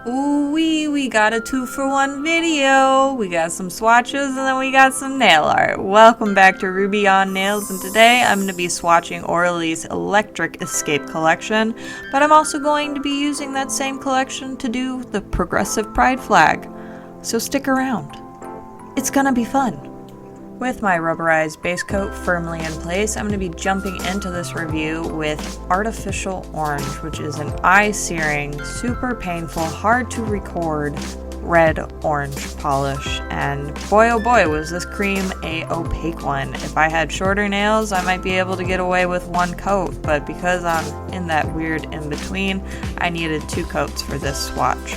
Ooh we got a 2-for-1 video. We got some swatches and then we got some nail art. Welcome back to Ruby on Nails, and today I'm going to be swatching Orly's Electric Escape collection, but I'm also going to be using that same collection to do the Progressive Pride flag. So stick around. It's gonna be fun. With my rubberized base coat firmly in place, I'm going to be jumping into this review with Artificial Orange, which is an eye-searing, super painful, hard to record red orange polish. And boy oh boy was this cream a opaque one. If I had shorter nails, I might be able to get away with one coat, but because I'm in that weird in-between, I needed 2 coats for this swatch.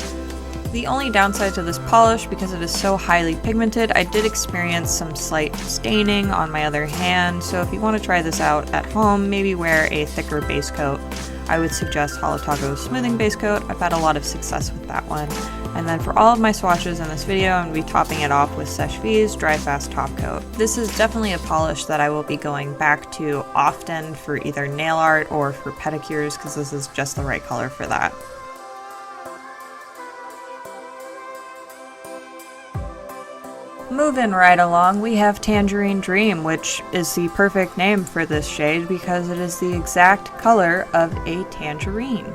The only downside to this polish, because it is so highly pigmented, I did experience some slight staining on my other hand, so if you want to try this out at home, maybe wear a thicker base coat. I would suggest Holotaco's smoothing base coat. I've had a lot of success with that one. And then for all of my swatches in this video, I'm going to be topping it off with Seche V's Dry Fast Topcoat. This is definitely a polish that I will be going back to often for either nail art or for pedicures, because this is just the right color for that. Moving right along, we have Tangerine Dream, which is the perfect name for this shade because it is the exact color of a tangerine.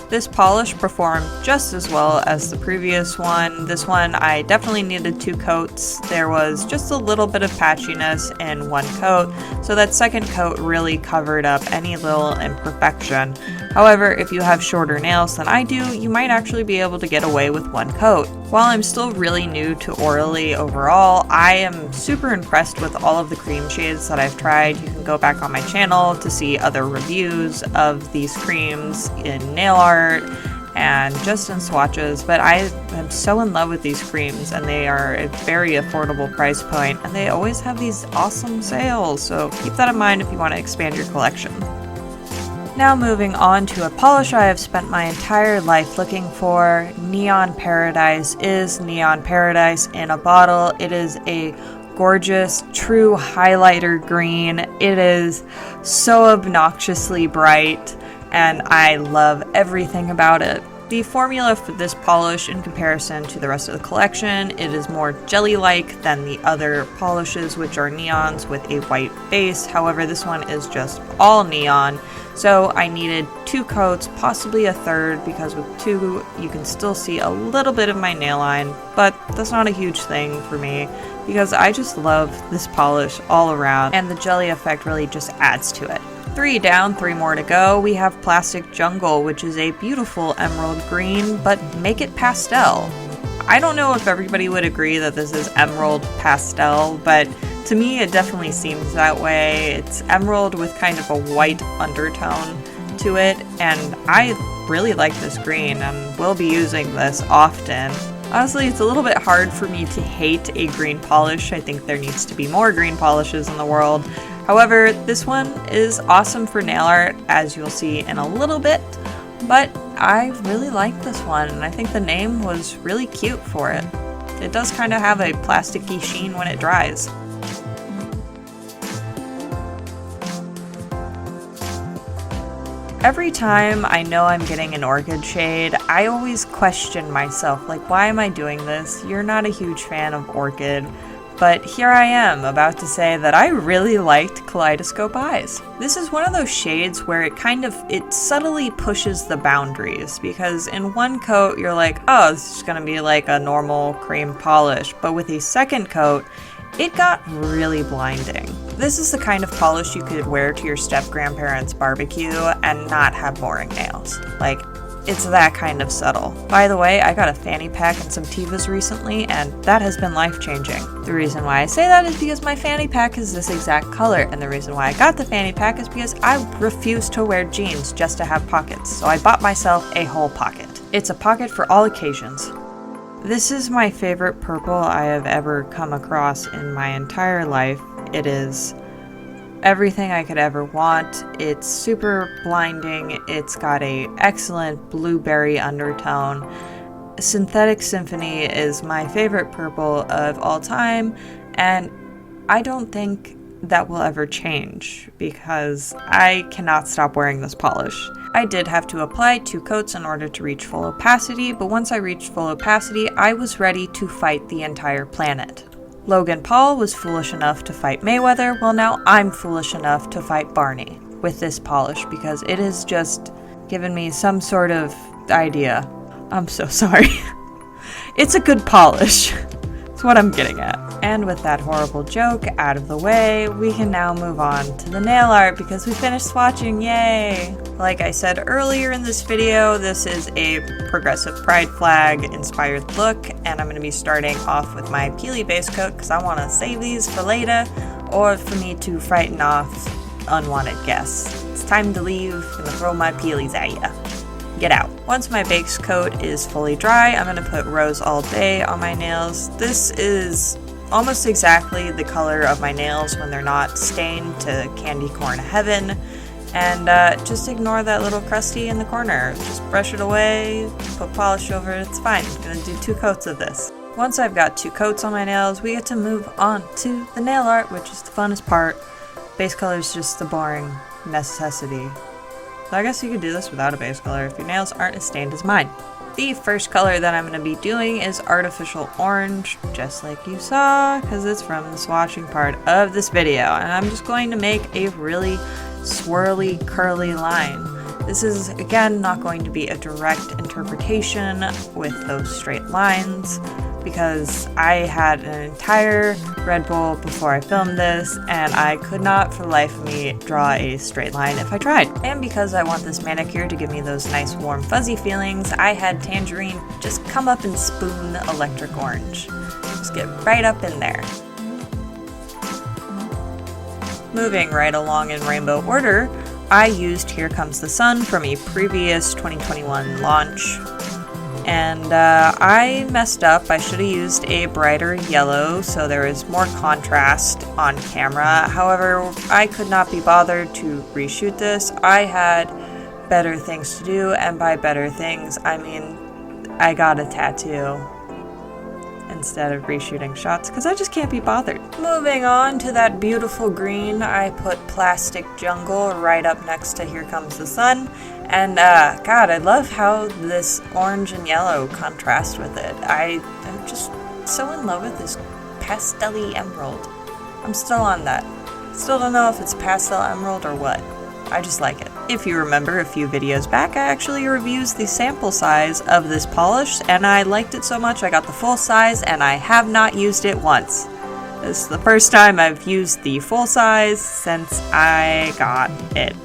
This polish performed just as well as the previous one. This one I definitely needed 2 coats. There was just a little bit of patchiness in one coat, so that second coat really covered up any little imperfection. However, if you have shorter nails than I do, you might actually be able to get away with one coat. While I'm still really new to Orly overall, I am super impressed with all of the cream shades that I've tried. You can go back on my channel to see other reviews of these creams in nail art and just in swatches, but I am so in love with these creams, and they are a very affordable price point, and they always have these awesome sales, so keep that in mind if you want to expand your collection. Now moving on to a polish I have spent my entire life looking for. Neon Paradise is Neon Paradise in a bottle. It is a gorgeous, true highlighter green. It is so obnoxiously bright, and I love everything about it. The formula for this polish in comparison to the rest of the collection, it is more jelly-like than the other polishes, which are neons with a white base. However, this one is just all neon, so I needed 2 coats, possibly a third, because with 2 you can still see a little bit of my nail line, but that's not a huge thing for me because I just love this polish all around, and the jelly effect really just adds to it. 3 down, 3 more to go. We have Plastic Jungle, which is a beautiful emerald green, but make it pastel. I don't know if everybody would agree that this is emerald pastel, but to me it definitely seems that way. It's emerald with kind of a white undertone to it, and I really like this green and will be using this often. Honestly, it's a little bit hard for me to hate a green polish. I think there needs to be more green polishes in the world. However, this one is awesome for nail art, as you'll see in a little bit, but I really like this one, and I think the name was really cute for it. It does kind of have a plasticky sheen when it dries. Every time I know I'm getting an orchid shade, I always question myself, like, why am I doing this? You're not a huge fan of orchid. But here I am, about to say that I really liked Kaleidoscope Eyes. This is one of those shades where it subtly pushes the boundaries, because in one coat you're like, oh, this is gonna be like a normal cream polish, but with a second coat, it got really blinding. This is the kind of polish you could wear to your step-grandparents' barbecue and not have boring nails. Like, it's that kind of subtle. By the way, I got a fanny pack and some Tivas recently, and that has been life-changing. The reason why I say that is because my fanny pack is this exact color, and the reason why I got the fanny pack is because I refuse to wear jeans just to have pockets, so I bought myself a whole pocket. It's a pocket for all occasions. This is my favorite purple I have ever come across in my entire life. It is everything I could ever want. It's super blinding. It's got a excellent blueberry undertone. Synthetic Symphony is my favorite purple of all time, and I don't think that will ever change because I cannot stop wearing this polish. I did have to apply 2 coats in order to reach full opacity, but once I reached full opacity, I was ready to fight the entire planet. Logan Paul was foolish enough to fight Mayweather, well now I'm foolish enough to fight Barney with this polish because it has just given me some sort of idea. I'm so sorry. It's a good polish. That's what I'm getting at. And with that horrible joke out of the way, we can now move on to the nail art because we finished swatching, yay! Like I said earlier in this video, this is a progressive pride flag inspired look, and I'm going to be starting off with my peely base coat because I want to save these for later, or for me to frighten off unwanted guests. It's time to leave, I'm going to throw my peelies at ya. Get out. Once my base coat is fully dry, I'm going to put Rose All Day on my nails. This is almost exactly the color of my nails when they're not stained to candy corn heaven. And just ignore that little crusty in the corner. Just brush it away, put polish over it, it's fine. I'm going to do 2 coats of this. Once I've got 2 coats on my nails, we get to move on to the nail art, which is the funnest part. Base color is just the boring necessity. So I guess you could do this without a base color if your nails aren't as stained as mine. The first color that I'm going to be doing is Artificial Orange, just like you saw, because it's from the swatching part of this video. And I'm just going to make a really swirly, curly line. This is, again, not going to be a direct interpretation with those straight lines, because I had an entire Red Bull before I filmed this, and I could not for the life of me draw a straight line if I tried. And because I want this manicure to give me those nice warm fuzzy feelings, I had Tangerine just come up and spoon Electric Orange. Just get right up in there. Moving right along in rainbow order, I used Here Comes the Sun from a previous 2021 launch. And I messed up. I should have used a brighter yellow so there is more contrast on camera. However, I could not be bothered to reshoot this. I had better things to do, and by better things, I mean I got a tattoo instead of reshooting shots because I just can't be bothered. Moving on to that beautiful green, I put Plastic Jungle right up next to Here Comes the Sun. And God, I love how this orange and yellow contrast with it. I'm just so in love with this pastel-y emerald. I'm still on that. Still don't know if it's pastel emerald or what. I just like it. If you remember a few videos back, I actually reviewed the sample size of this polish, and I liked it so much I got the full size, and I have not used it once. This is the first time I've used the full size since I got it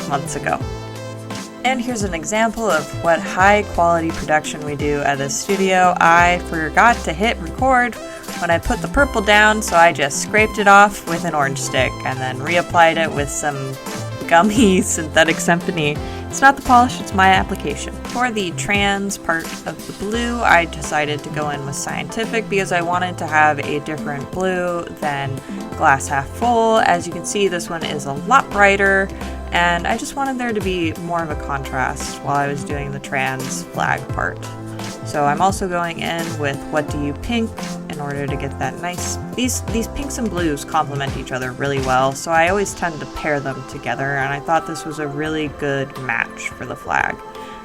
months ago. And here's an example of what high quality production we do at this studio. I forgot to hit record when I put the purple down, so I just scraped it off with an orange stick and then reapplied it with some gummy synthetic Symphony. It's not the polish, it's my application. For the trans part of the blue, I decided to go in with Cyantific because I wanted to have a different blue than Glass Half Full. As you can see, this one is a lot brighter, and I just wanted there to be more of a contrast while I was doing the trans flag part. So I'm also going in with What Do You Pink in order to get that nice... These pinks and blues complement each other really well, so I always tend to pair them together, and I thought this was a really good match for the flag.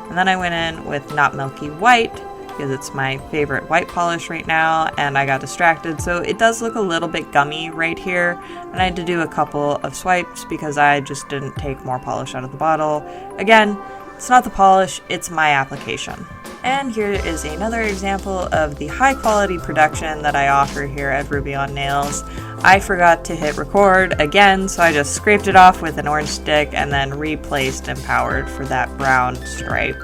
And then I went in with Not Milky White, because it's my favorite white polish right now, and I got distracted, so it does look a little bit gummy right here, and I had to do a couple of swipes because I just didn't take more polish out of the bottle. Again, it's not the polish, it's my application. And here is another example of the high quality production that I offer here at Ruby on Nails. I forgot to hit record again, so I just scraped it off with an orange stick and then replaced Empowered for that brown stripe.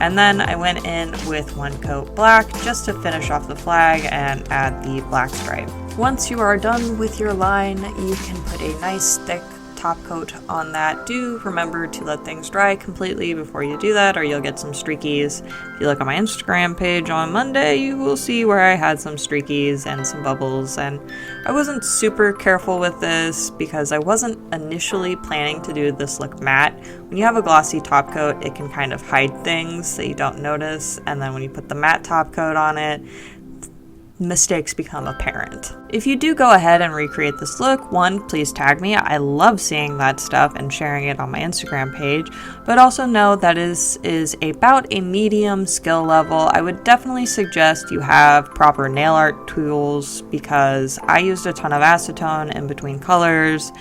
And then I went in with one coat black just to finish off the flag and add the black stripe. Once you are done with your line, you can put a nice thick top coat on that. Do remember to let things dry completely before you do that, or you'll get some streakies. If you look on my Instagram page on Monday, you will see where I had some streakies and some bubbles, and I wasn't super careful with this because I wasn't initially planning to do this look matte. When you have a glossy top coat, it can kind of hide things that you don't notice, and then when you put the matte top coat on it, mistakes become apparent. If you do go ahead and recreate this look, one, please tag me. I love seeing that stuff and sharing it on my Instagram page, but also know that is about a medium skill level. I would definitely suggest you have proper nail art tools because I used a ton of acetone in between colors,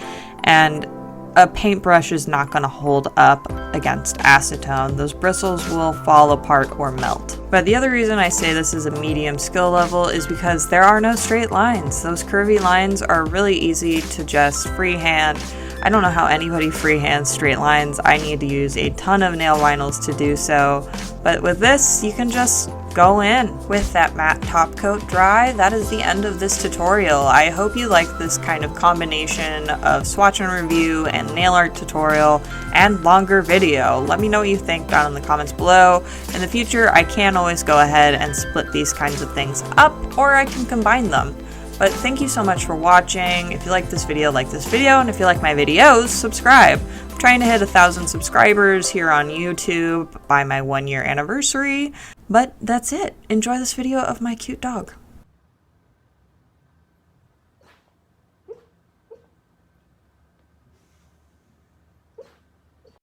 and a paintbrush is not going to hold up against acetone. Those bristles will fall apart or melt. But the other reason I say this is a medium skill level is because there are no straight lines. Those curvy lines are really easy to just freehand. I don't know how anybody freehands straight lines. I need to use a ton of nail vinyls to do so. But with this, you can just go in. With that matte top coat dry, that is the end of this tutorial. I hope you like this kind of combination of swatch and review and nail art tutorial and longer video. Let me know what you think down in the comments below. In the future, I can always go ahead and split these kinds of things up, or I can combine them. But thank you so much for watching. If you like this video, and if you like my videos, subscribe. I'm trying to hit 1,000 subscribers here on YouTube by my 1-year anniversary. But that's it. Enjoy this video of my cute dog.